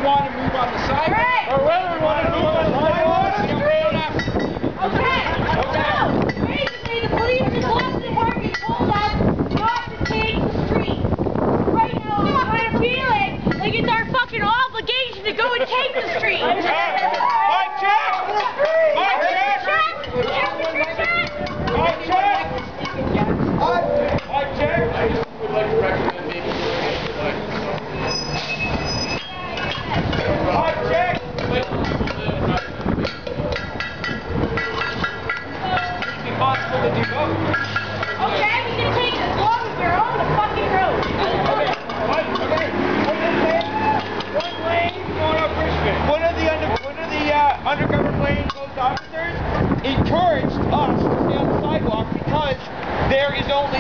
want to move on the sidewalk, or whether we want to move on the sidewalk, Okay. So, basically, the police in Boston Department told us not to take the street. Right now, I'm kind of feeling like it's our fucking obligation to go and take the street. Mike, check! Mike, check! Mike, check! Mike, check! I just would like to recommend maybe Mike, check! It's impossible to do both. Okay, we can take as long as we're on the fucking road. Okay. One lane going up Richmond. One of the undercover plainclothes officers encouraged us to stay on the sidewalk because there is only